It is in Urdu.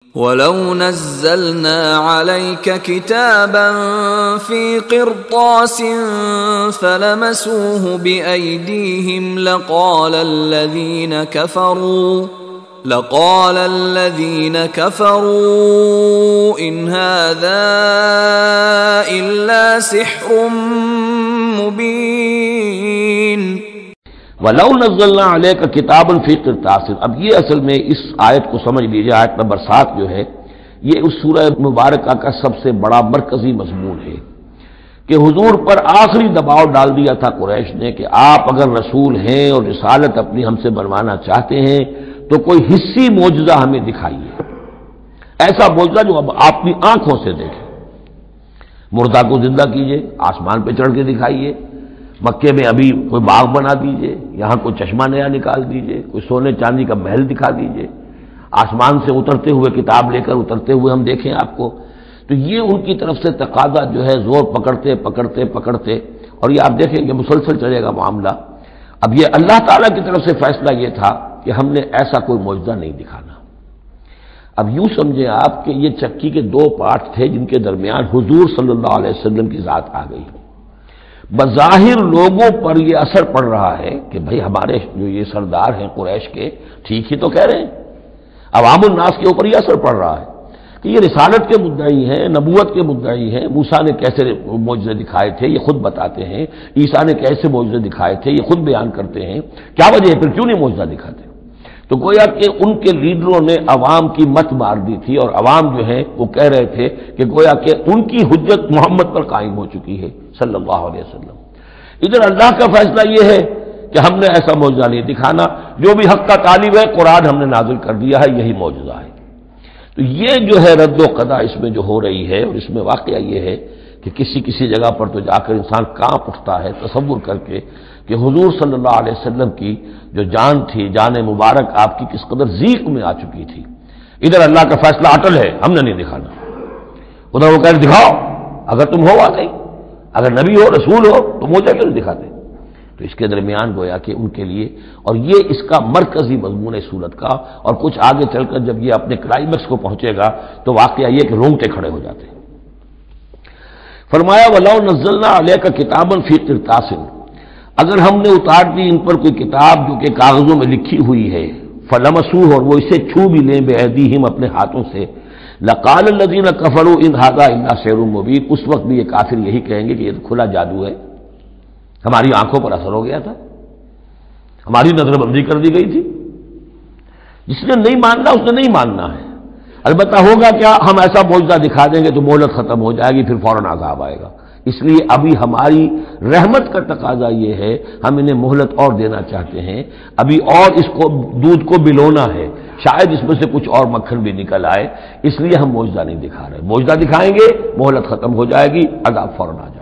وَلَوْ نَزَّلْنَا عَلَيْكَ كِتَابًا فِي قِرْطَاسٍ فَلَمَسُوهُ بِأَيْدِيهِمْ لَقَالَ الَّذِينَ كَفَرُوا إِنْ هَذَا إِلَّا سِحْرٌ مُبِينٌ۔ وَلَوْ نَزَّلْنَا عَلَيْكَ كِتَابًا فِي قِرْطَاسٍ، اب یہ اصل میں اس آیت کو سمجھ لیجیے، آیت نمبر 7 جو ہے یہ اس سورہ مبارکہ کا سب سے بڑا مرکزی مضمون ہے کہ حضور پر آخری دباؤ ڈال دیا تھا قریش نے کہ آپ اگر رسول ہیں اور رسالت اپنی ہم سے بنوانا چاہتے ہیں تو کوئی حصی معجزہ ہمیں دکھائیے، ایسا معجزہ جو اب آپ کی آنکھوں سے دیکھیں، مردہ کو زندہ کیجئے، آسمان پہ چڑھ کے دکھائیے، مکے میں ابھی کوئی باغ بنا دیجئے، یہاں کوئی چشمہ نیا نکال دیجئے، کوئی سونے چاندی کا محل دکھا دیجئے، آسمان سے اترتے ہوئے کتاب لے کر اترتے ہوئے ہم دیکھیں آپ کو۔ تو یہ ان کی طرف سے تقاضا جو ہے زور پکڑتے اور یہ آپ دیکھیں کہ مسلسل چلے گا معاملہ۔ اب یہ اللہ تعالیٰ کی طرف سے فیصلہ یہ تھا کہ ہم نے ایسا کوئی معجزہ نہیں دکھانا۔ اب یوں سمجھیں آپ کہ یہ چکی کے 2 پارٹ تھے جن کے درمیان حضور صلی اللہ علیہ وسلم کی ذات آ گئی۔ بظاہر لوگوں پر یہ اثر پڑ رہا ہے کہ بھئی ہمارے جو یہ سردار ہیں قریش کے ٹھیک ہی تو کہہ رہے ہیں، عوام الناس کے اوپر یہ اثر پڑ رہا ہے کہ یہ رسالت کے مدعی ہیں، نبوت کے مدعی ہیں، موسیٰ نے کیسے معجزے دکھائے تھے یہ خود بتاتے ہیں، عیسیٰ نے کیسے معجزے دکھائے تھے یہ خود بیان کرتے ہیں، کیا وجہ ہے پھر کیوں نہیں معجزہ دکھاتے؟ تو گویا کہ ان کے لیڈروں نے عوام کی مت مار دی تھی اور عوام جو ہے وہ کہہ رہے تھے کہ گویا کہ ان کی حجت محمد پر قائم ہو چکی ہے صلی اللہ علیہ وسلم۔ ادھر اللہ کا فیصلہ یہ ہے کہ ہم نے ایسا معجزہ نہیں دکھانا، جو بھی حق کا طالب ہے قرآن ہم نے نازل کر دیا ہے، یہی معجزہ ہے۔ تو یہ جو ہے رد و قضا اس میں جو ہو رہی ہے، اور اس میں واقعہ یہ ہے کہ کسی جگہ پر تو جا کر انسان کانپ اٹھتا ہے تصور کر کے کہ حضور صلی اللہ علیہ وسلم کی جو جان تھی، جان مبارک آپ کی کس قدر ضیق میں آ چکی تھی۔ ادھر اللہ کا فیصلہ اٹل ہے، ہم نے نہیں دکھانا، ادھر وہ کہہ دکھاؤ اگر تم ہو واقعی، اگر نبی ہو رسول ہو تو معجزہ کیوں نہیں دکھاتے؟ تو اس کے درمیان گویا کہ ان کے لیے، اور یہ اس کا مرکزی مضمون ہے سورت کا، اور کچھ آگے چل کر جب یہ اپنے کلائمیکس کو پہنچے گا تو واقعہ یہ کہ رونگٹے کھڑے ہو جاتے ہیں۔ فرمایا وَلَوْ نَزَّلْنَا عَلَيْكَ كِتَابًا فِي قِرْطَاسٍ، اگر ہم نے اتار دی ان پر کوئی کتاب جو کہ کاغذوں میں لکھی ہوئی ہے، فَلَمَسُوهُ، اور وہ اسے چھو بھی لیں بِأَيْدِيهِمْ اپنے ہاتھوں سے، لَقَالَ الَّذِينَ كَفَرُوا إِنْ هَذَا إِلَّا سِحْرٌ مُبِينٌ، اس وقت بھی یہ کافر یہی کہیں گے کہ یہ تو کھلا جادو ہے، ہماری آنکھوں پر اثر ہو گیا تھا، ہماری نظر بندی کر دی گئی تھی۔ جس نے نہیں ماننا اس نے نہیں ماننا ہے، البتہ ہوگا کیا، ہم ایسا معجزہ دکھا دیں گے تو مہلت ختم ہو جائے گی، پھر فوراً عذاب آئے گا۔ اس لیے ابھی ہماری رحمت کا تقاضا یہ ہے، ہم انہیں مہلت اور دینا چاہتے ہیں، ابھی اور اس کو دودھ کو بلونا ہے، شاید اس میں سے کچھ اور مکھن بھی نکل آئے، اس لیے ہم معجزہ نہیں دکھا رہے۔ معجزہ دکھائیں گے مہلت ختم ہو جائے گی، عذاب فوراً آ جائے گا۔